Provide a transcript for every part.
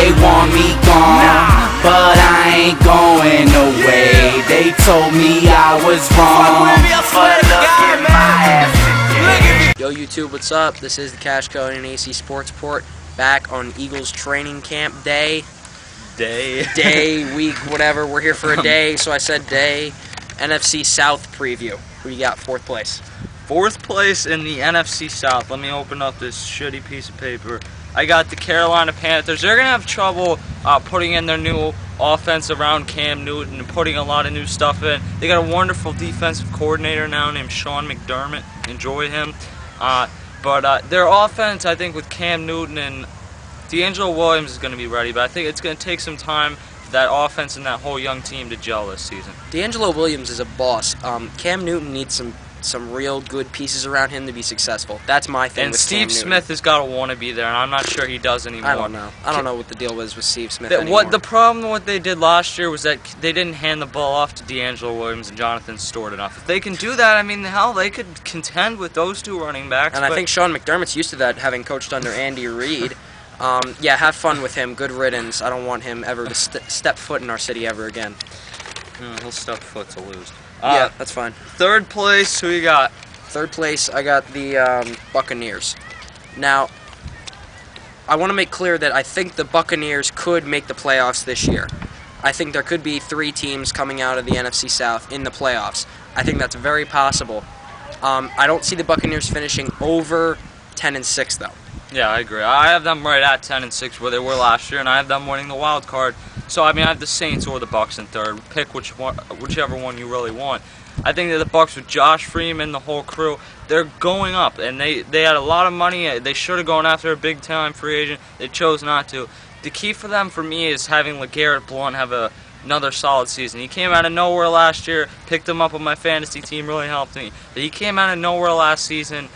they want me gone, but I ain't going away. They told me I was wrong, but look at my ass today. Yo YouTube, what's up? This is the Cash Code and AC Sports Report, back on Eagles training camp day, week, whatever. We're here for a day, so I said day. NFC South preview. Who you got? Fourth place. Fourth place in the NFC South. Let me open up this shitty piece of paper. I got the Carolina Panthers. They're going to have trouble putting in their new offense around Cam Newton and putting a lot of new stuff in. They got a wonderful defensive coordinator now named Sean McDermott. Enjoy him. But their offense, I think, with Cam Newton and D'Angelo Williams is going to be ready. But I think it's going to take some time for that offense and that whole young team to gel this season. D'Angelo Williams is a boss. Cam Newton needs some real good pieces around him to be successsul. That's my thing. And with Steve Smith has got to want to be there, and I'm not sure he does anymore. I don't know. I don't know what the deal was with Steve Smith anymore. The problem what they did last year was that they didn't hand the ball off to D'Angelo Williams and Jonathan Stewart enough. If they can do that, I mean, hell, they could contend with those two running backs. And I think Sean McDermott's used to that, having coached under Andy Reid. Yeah, have fun with him. Good riddance. I don't want him ever to step foot in our city ever again. He'll step foot to lose. Yeah, that's fine. Third place, who you got? Third place, I got the Buccaneers. Now, I want to make clear that I think the Buccaneers could make the playoffs this year. I think there could be 3 teams coming out of the NFC South in the playoffs. I think that's very possible. I don't see the Buccaneers finishing over 10-6, though. Yeah, I agree. I have them right at 10-6 where they were last year, and I have them winning the wild card. So, I mean, I have the Saints or the Bucs in third. Pick whichever one you really want. I think that the Bucs with Josh Freeman, the whole crew, they're going up, and they had a lot of money. They should have gone after a big-time free agent. They chose not to. The key for them, for me, is having LeGarrette Blount have another solid season. He came out of nowhere last year, picked him up on my fantasy team, really helped me. But he came out of nowhere last season.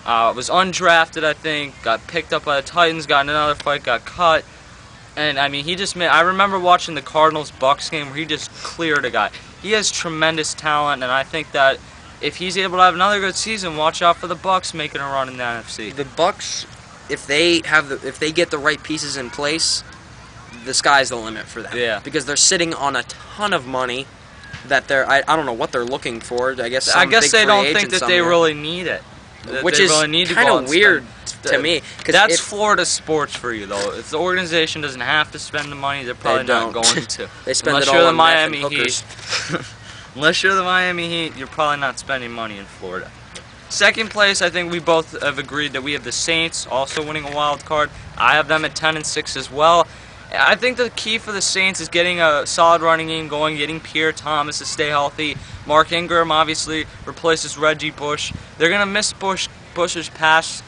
Was undrafted, I think, got picked up by the Titans, got in another fight, got cut. And, I mean, he just made... I remember watching the Cardinals-Bucs game where he just cleared a guy. He has tremendous talent, and I think that if he's able to have another good season, watch out for the Bucs making a run in the NFC. The Bucs, if they get the right pieces in place, the sky's the limit for them. Yeah. Because they're sitting on a ton of money that I don't know what they're looking for. I guess they don't think that they really need it. Which is kind of weird to me. That's Florida sports for you, though. If the organization doesn't have to spend the money, they're probably not going to. They spend it all on Miami Heat. Unless you're the Miami Heat, you're probably not spending money in Florida. Second place, I think we both have agreed that we have the Saints also winning a wild card. I have them at 10-6 as well. I think the key for the Saints is getting a solid running game going, getting Pierre Thomas to stay healthy. Mark Ingram obviously replaces Reggie Bush. They're going to miss Bush's pass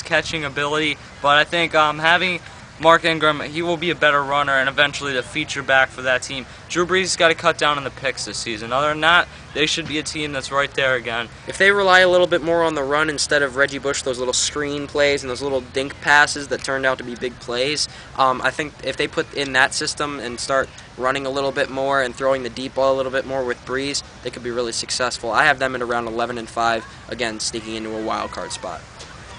catching ability, but I think having Mark Ingram, he will be a better runner and eventually the feature back for that team. Drew Brees has got to cut down on the picks this season. Other than that, they should be a team that's right there again. If they rely a little bit more on the run instead of Reggie Bush, those little screen plays and those little dink passes that turned out to be big plays, I think if they put in that system and start running a little bit more and throwing the deep ball a little bit more with Brees, they could be really successful. I have them at around 11-5, again, sneaking into a wild card spot.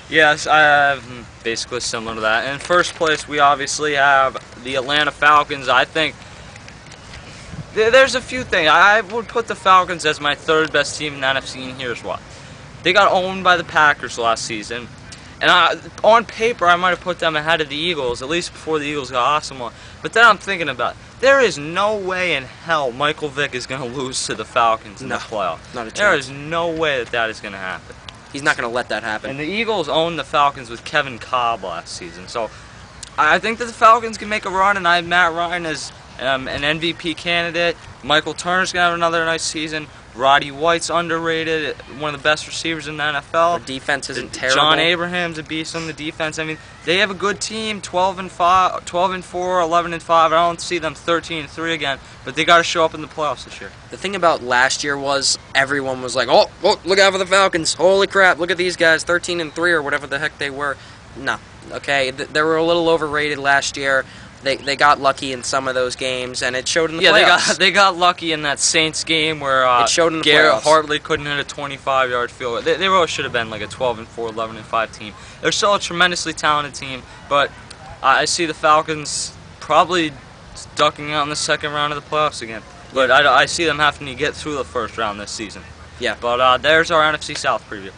Yes, I have basically similar to that. In first place, we obviously have the Atlanta Falcons. I think there's a few things. I would put the Falcons as my third best team in the NFC, and here's why. They got owned by the Packers last season, and on paper, I might have put them ahead of the Eagles, at least before the Eagles got awesome one. But then I'm thinking about it. There is no way in hell Michael Vick is going to lose to the Falcons in the playoffs. Not a chance. There is no way that is going to happen. He's not going to let that happen. And the Eagles owned the Falcons with Kevin Kolb last season. So I think that the Falcons can make a run, and I have Matt Ryan as an MVP candidate. Michael Turner's going to have another nice season. Roddy White's underrated, one of the best receivers in the NFL. The defense isn't terrible. John Abraham's a beast on the defense. I mean, they have a good team, 12-4, 11-5. I don't see them 13-3 again, but they got to show up in the playoffs this year. The thing about last year was everyone was like, oh, look out for the Falcons. Holy crap, look at these guys, 13-3 or whatever the heck they were. No, okay, they were a little overrated last year. They got lucky in some of those games, and it showed in the playoffs. Yeah, they got lucky in that Saints game where it showed in the Garrett playoffs. Hartley couldn't hit a 25-yard field goal. They really should have been like a 12-4, 11-5 team. They're still a tremendously talented team, but I see the Falcons probably ducking out in the second round of the playoffs again. But I see them having to get through the first round this season. Yeah. But there's our NFC South preview.